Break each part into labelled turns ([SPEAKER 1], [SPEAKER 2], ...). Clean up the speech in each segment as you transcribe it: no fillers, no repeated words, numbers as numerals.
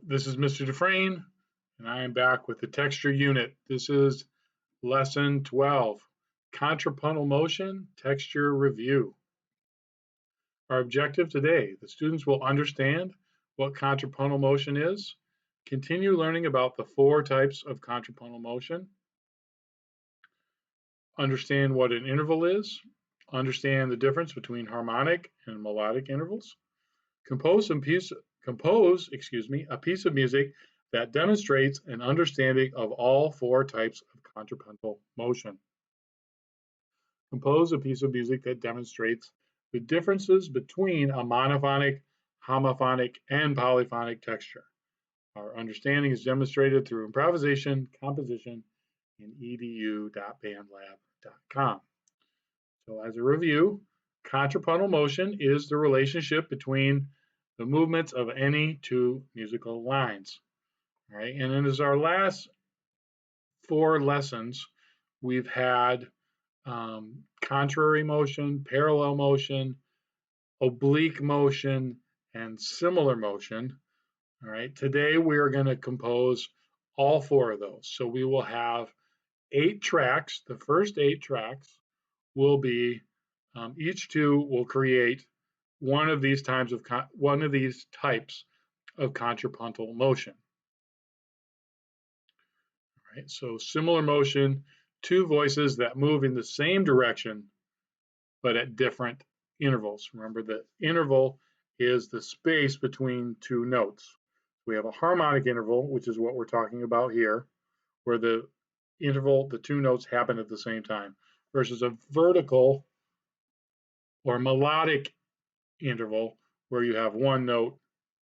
[SPEAKER 1] This is Mr. Dufresne, and I am back with the texture unit. This is lesson 12, contrapuntal motion texture review. Our objective today, the students will understand what contrapuntal motion is, continue learning about the 4 types of contrapuntal motion, understand what an interval is, understand the difference between harmonic and melodic intervals, compose a piece of music that demonstrates an understanding of all 4 types of contrapuntal motion. Compose a piece of music that demonstrates the differences between a monophonic, homophonic, and polyphonic texture. Our understanding is demonstrated through improvisation, composition in edu.bandlab.com. So as a review, contrapuntal motion is the relationship between the movements of any 2 musical lines. All right, and then as our last 4 lessons, we've had contrary motion, parallel motion, oblique motion, and similar motion. All right, today we are going to compose all 4 of those. So we will have 8 tracks. The first 8 tracks will be each 2 will create one of these types of contrapuntal motion. All right, so similar motion, 2 voices that move in the same direction but at different intervals. Remember, the interval is the space between 2 notes. We have a harmonic interval, which is what we're talking about here, where the 2 notes happen at the same time, versus a vertical or melodic interval where you have 1 note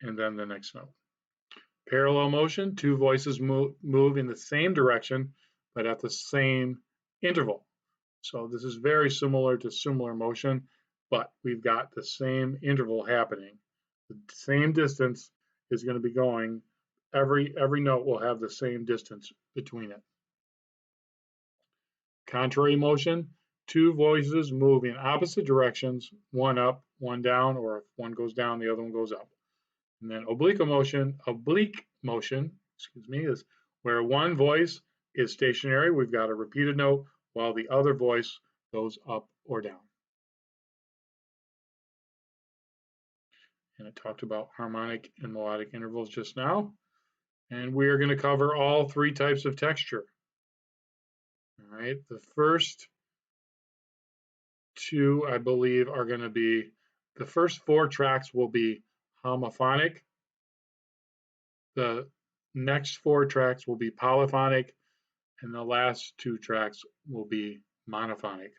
[SPEAKER 1] and then the next note. Parallel motion, 2 voices move in the same direction but at the same interval. So this is very similar to similar motion, but we've got the same interval happening. The same distance is going to be going. Every note will have the same distance between it. Contrary motion, 2 voices move in opposite directions, one up, one down, or if one goes down, the other one goes up. And then oblique motion, is where one voice is stationary. We've got a repeated note while the other voice goes up or down. And I talked about harmonic and melodic intervals just now. And we are going to cover all 3 types of texture. All right, the first 2, I believe, are going to be, the first 4 tracks will be homophonic. The next 4 tracks will be polyphonic, and the last 2 tracks will be monophonic.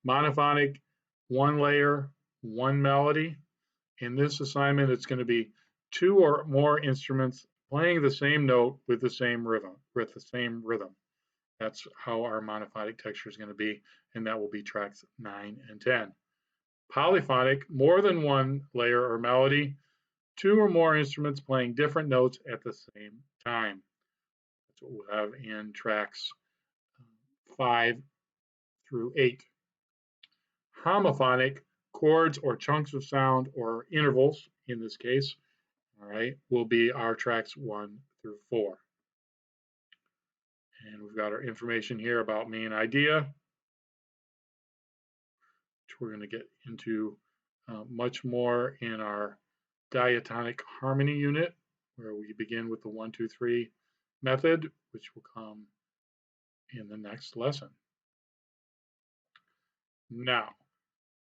[SPEAKER 1] Monophonic, 1 layer, 1 melody. In this assignment, it's going to be 2 or more instruments playing the same note with the same rhythm. That's how our monophonic texture is going to be, and that will be tracks 9 and 10. Polyphonic, more than 1 layer or melody, 2 or more instruments playing different notes at the same time. That's what we'll have in tracks 5 through 8. Homophonic, chords or chunks of sound or intervals, in this case, all right, will be our tracks 1 through 4. And we've got our information here about main idea, which we're going to get into much more in our diatonic harmony unit, where we begin with the 1, 2, 3 method, which will come in the next lesson. Now,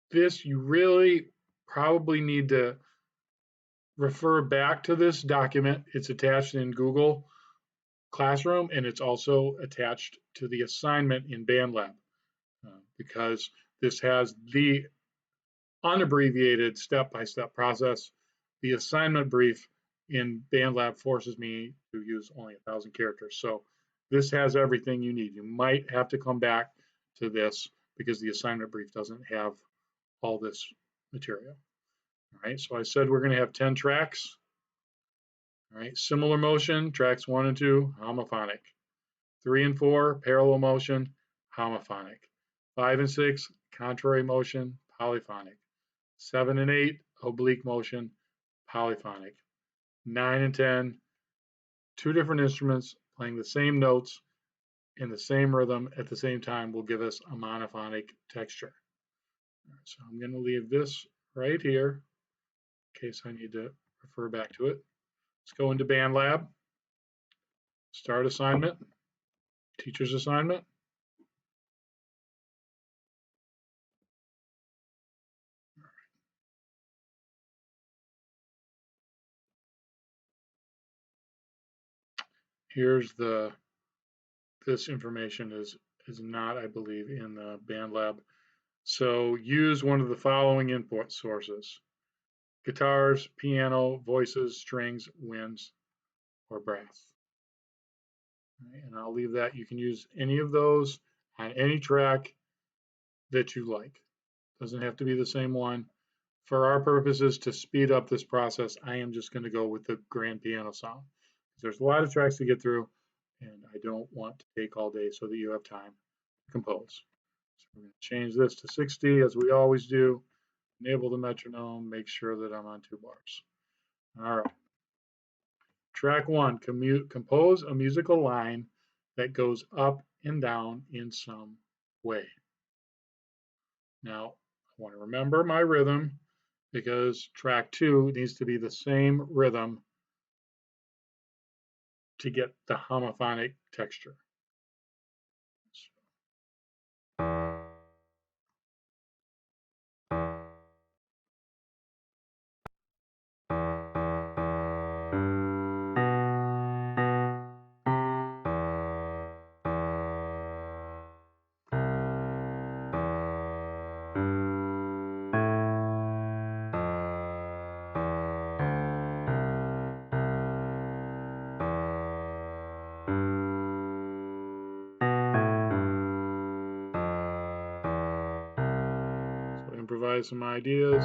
[SPEAKER 1] this you really probably need to refer back to this document. It's attached in Google Classroom, and it's also attached to the assignment in BandLab because this has the unabbreviated step-by-step process. The assignment brief in BandLab forces me to use only 1,000 characters. So this has everything you need. You might have to come back to this because the assignment brief doesn't have all this material. All right, so I said we're going to have 10 tracks. All right, similar motion, tracks 1 and 2, homophonic. 3 and 4, parallel motion, homophonic. 5 and 6, contrary motion, polyphonic. 7 and 8, oblique motion, polyphonic. 9 and 10, two different instruments playing the same notes in the same rhythm at the same time will give us a monophonic texture. So I'm going to leave this right here in case I need to refer back to it. Let's go into BandLab, start assignment, teacher's assignment. Here's this information is not, I believe, in the BandLab. So use one of the following input sources: guitars, piano, voices, strings, winds, or brass. Right, and I'll leave that. You can use any of those on any track that you like. Doesn't have to be the same one. For our purposes, to speed up this process, I am just going to go with the grand piano sound. There's a lot of tracks to get through, and I don't want to take all day so that you have time to compose. So we're going to change this to 60 as we always do. Enable the metronome, make sure that I'm on 2 bars. All right. Track 1, compose a musical line that goes up and down in some way. Now, I want to remember my rhythm because track 2 needs to be the same rhythm to get the homophonic texture. So improvise some ideas.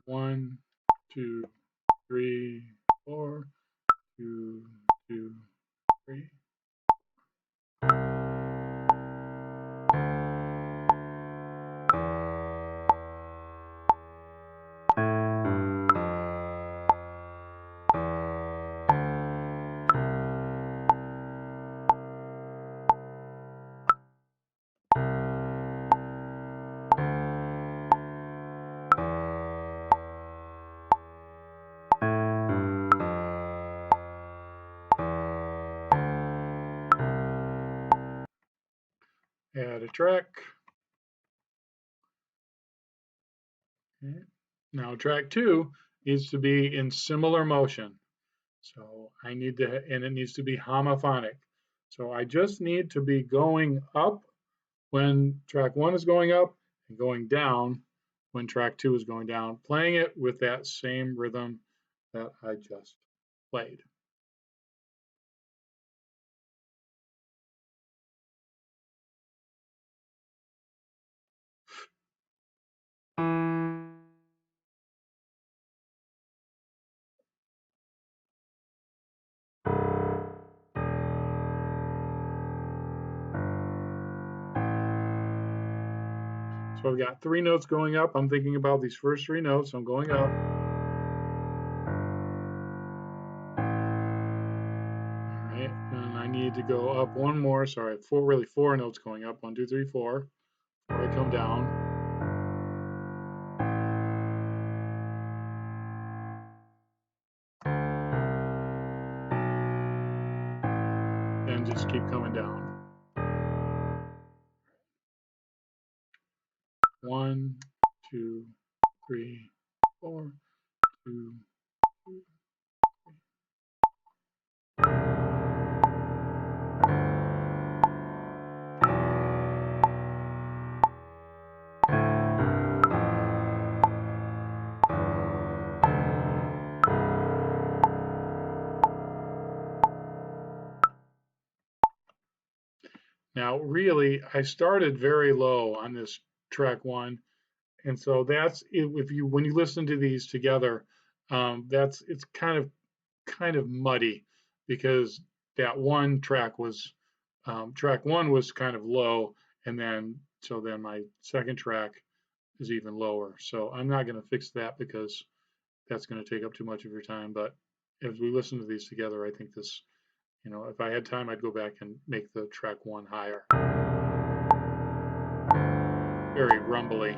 [SPEAKER 1] One, two, three, four, 2, 2, 3. Add a track. Okay. Now track 2 needs to be in similar motion. So I need to, and it needs to be homophonic. So I just need to be going up when track 1 is going up and going down when track 2 is going down, playing it with that same rhythm that I just played. So I've got 3 notes going up. I'm thinking about these first 3 notes. I'm going up. All right, and I need to go up one more. Sorry, really 4 notes going up. 1, 2, 3, 4. Before I come down. And just keep coming down. 1, 2, 3, 4, 2, 3. Now, really, I started very low on this track 1, and so that's if when you listen to these together, it's kind of muddy. because that one track was, track one was kind of low, and then, so then my second track is even lower. So I'm not going to fix that because that's going to take up too much of your time. But as we listen to these together, I think this, if I had time, I'd go back and make the track one higher. Very rumbly.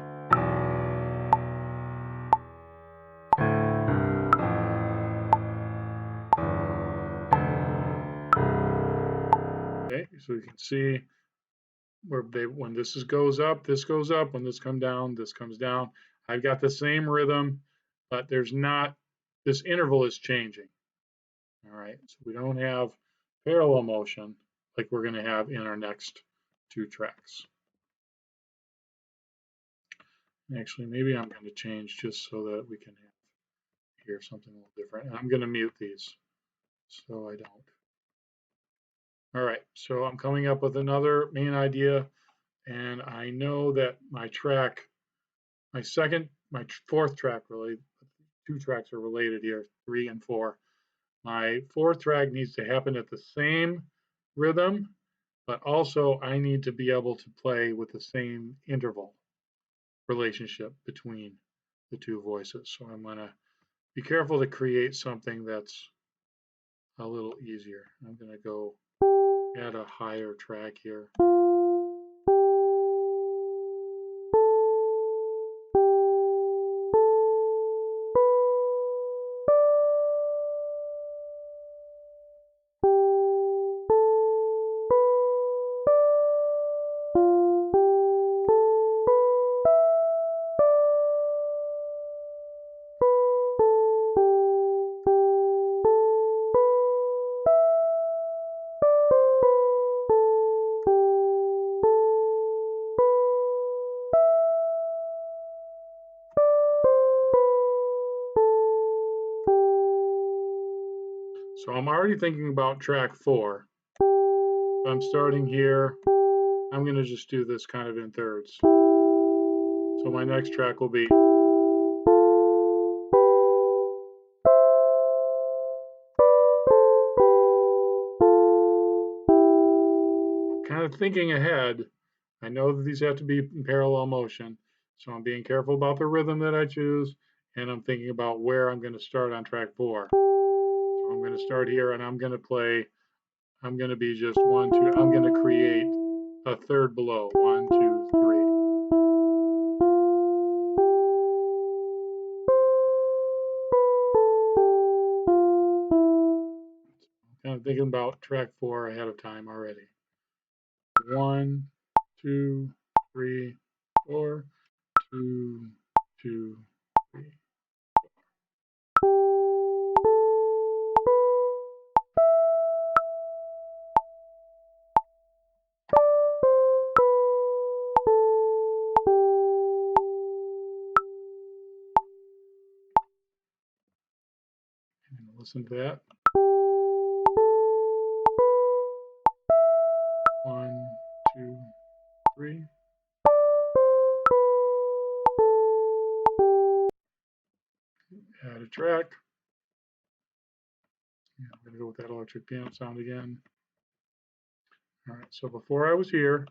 [SPEAKER 1] Okay, so you can see where when this goes up, this goes up. When this comes down, this comes down. I've got the same rhythm, but there's not, this interval is changing. All right, so we don't have parallel motion like we're going to have in our next two tracks. Actually, maybe I'm going to change just so that we can hear something a little different. And I'm going to mute these so I don't. All right, so I'm coming up with another main idea, and I know that my track, my fourth track, really, two tracks are related here, 3 and 4. My fourth track needs to happen at the same rhythm, but also I need to be able to play with the same interval relationship between the two voices. So I'm going to be careful to create something that's a little easier. I'm going to go add a higher track here. So I'm already thinking about track 4. I'm starting here. I'm going to just do this kind of in thirds. So my next track will be kind of thinking ahead. I know that these have to be in parallel motion, so I'm being careful about the rhythm that I choose, and I'm thinking about where I'm going to start on track 4. So I'm going to start here, and I'm going to play, I'm going to be just 1, 2, I'm going to create a third below, 1, 2, 3. Kind of thinking about track 4 ahead of time already. 1, 2, 3, 4, 2, 2, 3. And listen to that. 1, 2, 3. Add a track. Yeah, I'm going to go with that electric piano sound again. All right, so before I was here,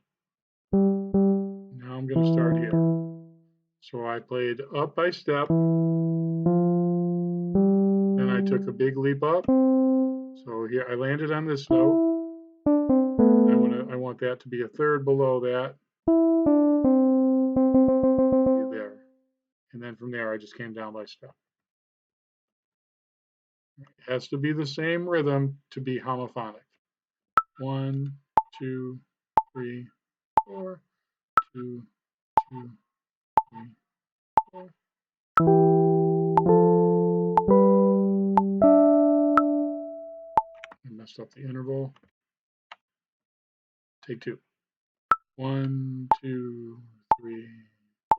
[SPEAKER 1] now I'm going to start here. So I played up by step, then I took a big leap up. So here I landed on this note. I want that to be a third below that. There. And then from there I just came down by step. It has to be the same rhythm to be homophonic. 1, 2, 3, 4, 2, 2, 3, 4. I messed up the interval. Take 2. 1, 2, 3,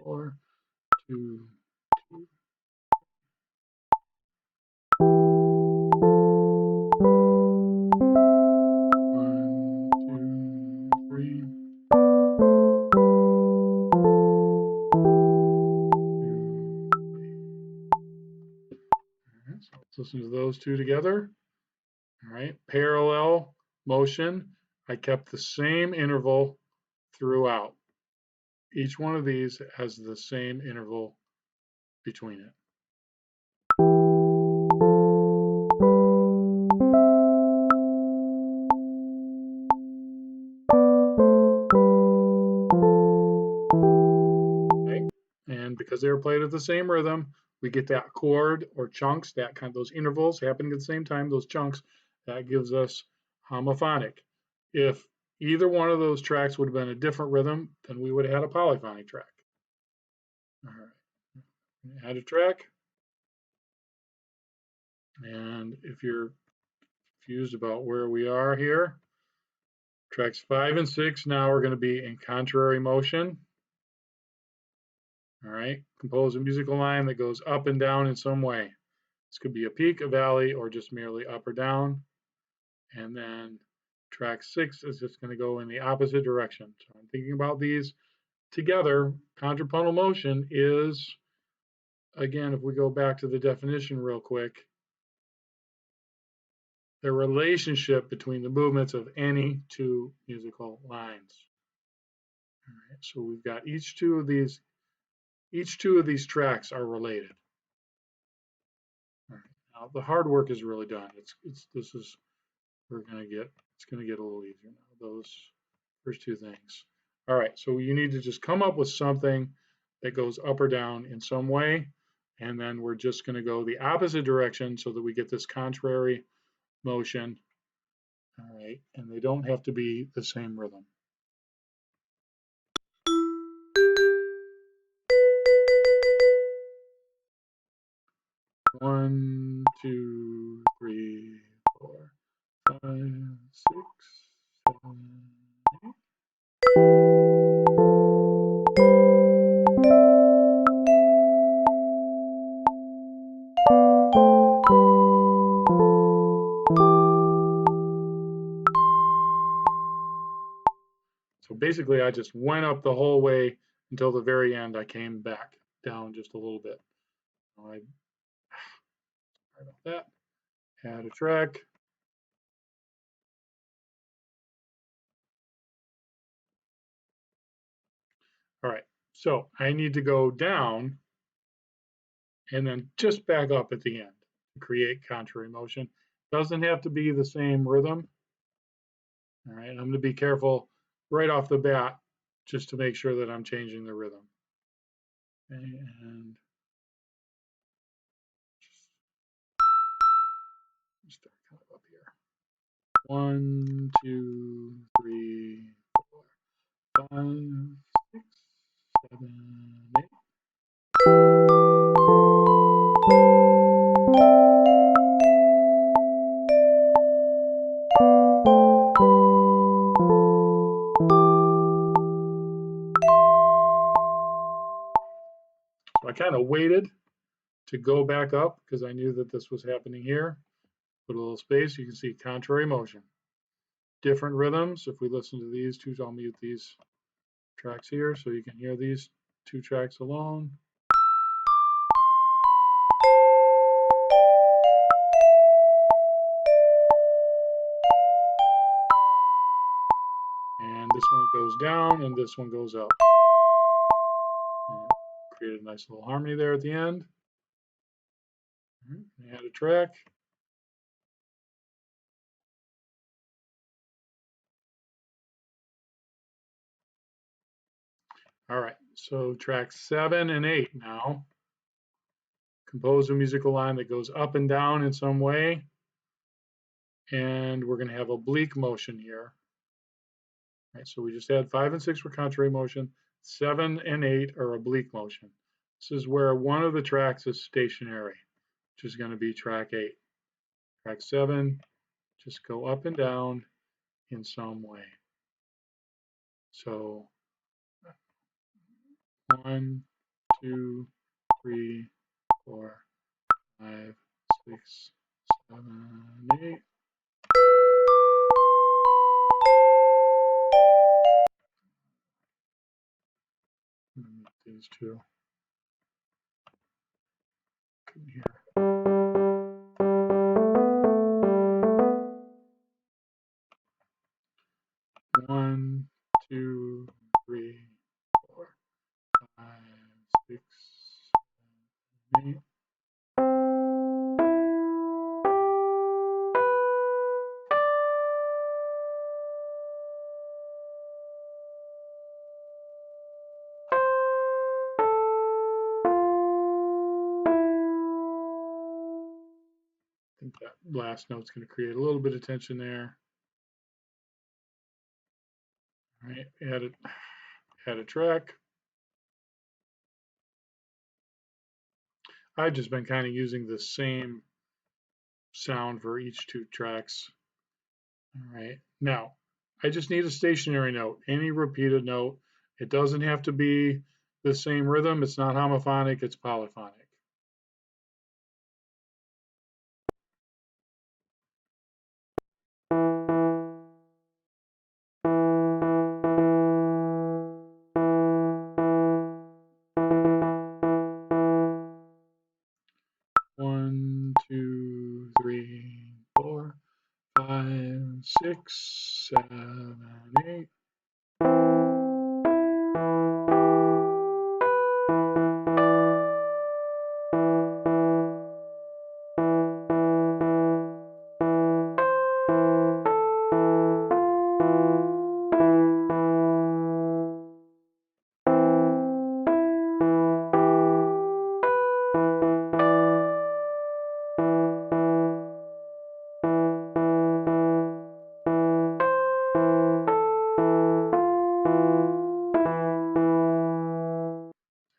[SPEAKER 1] 4, 2, 2. So let's listen to those two together. All right, parallel motion. I kept the same interval throughout. Each one of these has the same interval between it. Okay. And because they were played at the same rhythm, we get that chord or chunks, that kind of those intervals happening at the same time, those chunks, that gives us homophonic. If either one of those tracks would have been a different rhythm, then we would have had a polyphonic track. All right, add a track. And if you're confused about where we are here, tracks 5 and 6 now are going to be in contrary motion. All right, compose a musical line that goes up and down in some way. This could be a peak, a valley, or just merely up or down. And then track 6 is just going to go in the opposite direction. So I'm thinking about these together. Contrapuntal motion is, again, if we go back to the definition real quick, the relationship between the movements of any two musical lines. All right, so we've got each two of these tracks are related. All right, now the hard work is really done. We're gonna get it's gonna get a little easier now. Those first two things. All right, so you need to just come up with something that goes up or down in some way, and then we're just gonna go the opposite direction so that we get this contrary motion. All right, and they don't have to be the same rhythm. One, two, three, four, 5, 6, 7, 8. So basically, I just went up the whole way until the very end. I came back down just a little bit. Sorry about that. Add a track. All right, so I need to go down and then just back up at the end to create contrary motion. Doesn't have to be the same rhythm. All right, I'm going to be careful right off the bat just to make sure that I'm changing the rhythm. And just start kind of up here. 1, 2, 3, 4, 5, 6, 7, 8. So I kind of waited to go back up because I knew that this was happening here. Put a little space, you can see contrary motion. Different rhythms. If we listen to these two, I'll mute these tracks here so you can hear these two tracks alone. And this one goes down and this one goes up. And create a nice little harmony there at the end. Add a track. All right, so tracks 7 and 8 now. Compose a musical line that goes up and down in some way. And we're going to have oblique motion here. All right, so we just had 5 and 6 for contrary motion. 7 and 8 are oblique motion. This is where one of the tracks is stationary, which is going to be track 8. Track 7, just go up and down in some way. So 1, 2, 3, 4, 5, 6, 7, 8. These two. Couldn't hear. 1, 2, 3, 4, 5, 6, 7, 8. I think that last note's going to create a little bit of tension there. All right, add a track. I've just been kind of using the same sound for each 2 tracks. All right, now I just need a stationary note, any repeated note. It doesn't have to be the same rhythm. It's not homophonic, it's polyphonic. One, 2, 3, 4, 5, 6, 7, 8.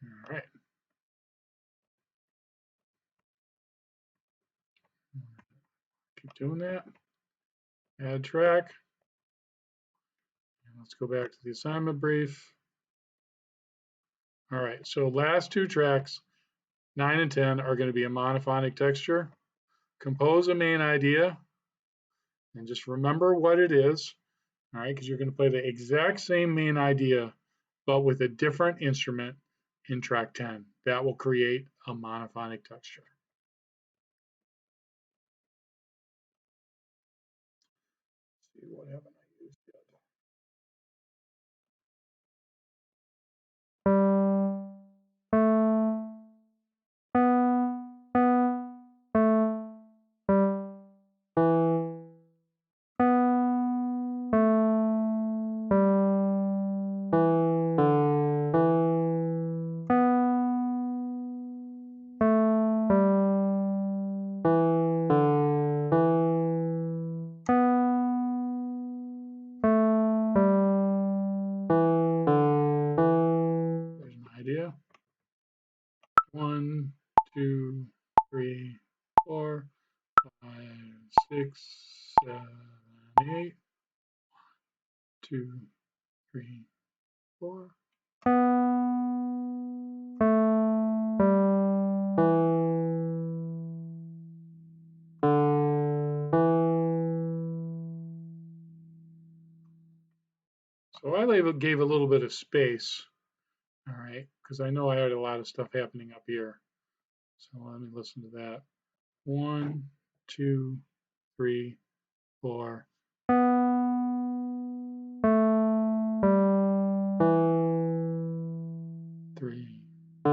[SPEAKER 1] All right. Keep doing that. Add track. And let's go back to the assignment brief. All right, so last 2 tracks, 9 and 10, are going to be a monophonic texture. Compose a main idea and just remember what it is. All right, because you're going to play the exact same main idea, but with a different instrument in track 10. That will create a monophonic texture. Let's see, what haven't I used yet? There's my idea. 1, 2, 3, 4, 5, 6, 7, 8. 2, 3, 4. So I gave a little bit of space, all right, because I know I had a lot of stuff happening up here. So let me listen to that. 1, 2, 3, 4. Three. All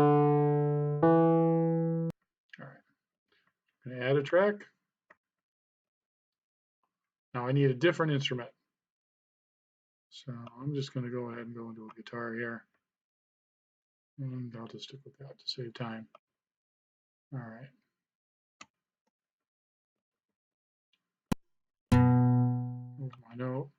[SPEAKER 1] right. I'm gonna add a track. Now I need a different instrument. So I'm just gonna go ahead and go into a guitar here. And I'll just stick with that to save time. All right. Here's my note.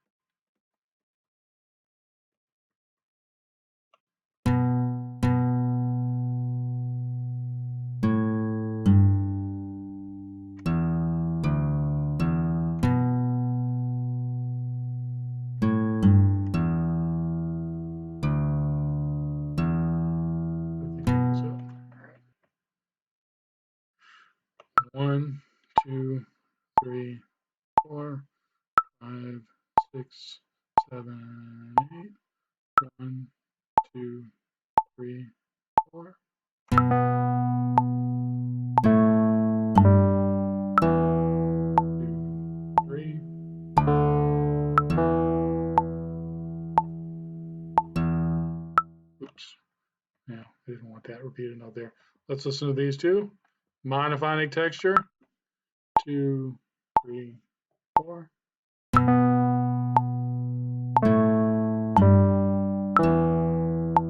[SPEAKER 1] One, 2, 3, 4, 5, 6, 7, 8. 1, 2, 3, 4. 2, 3. didn't want that repeated note there. Let's listen to these two. Monophonic texture. 2, 3, 4.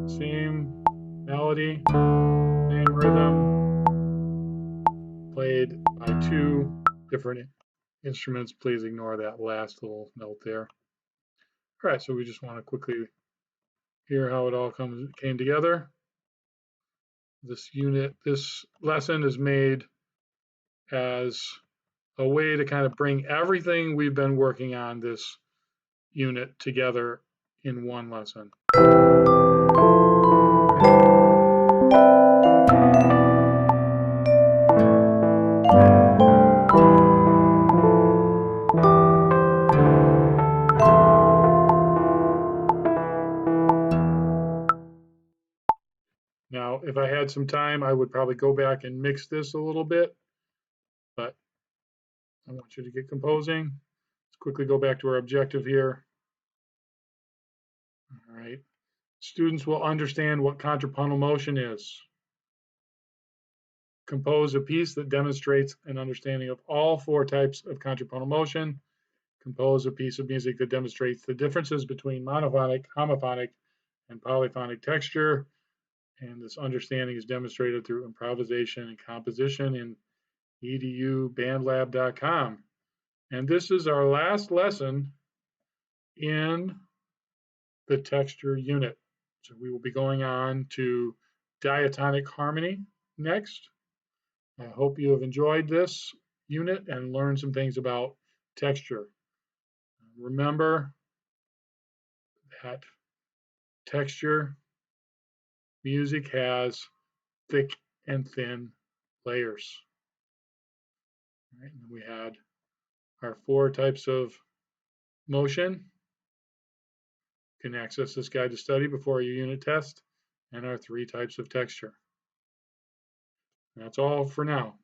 [SPEAKER 1] Same melody, same rhythm, played by two different instruments. Please ignore that last little note there. All right, so we just want to quickly hear how it all came together. This lesson is made as a way to kind of bring everything we've been working on this unit together in one lesson. Now, if I had some time, I would probably go back and mix this a little bit, but I want you to get composing. Let's quickly go back to our objective here. All right. Students will understand what contrapuntal motion is. Compose a piece that demonstrates an understanding of all 4 types of contrapuntal motion. Compose a piece of music that demonstrates the differences between monophonic, homophonic, and polyphonic texture. And this understanding is demonstrated through improvisation and composition in edubandlab.com. And this is our last lesson in the texture unit. So we will be going on to diatonic harmony next. I hope you have enjoyed this unit and learned some things about texture. Remember that texture music has thick and thin layers. All right, and we had our 4 types of motion. You can access this guide to study before your unit test, and our 3 types of texture. That's all for now.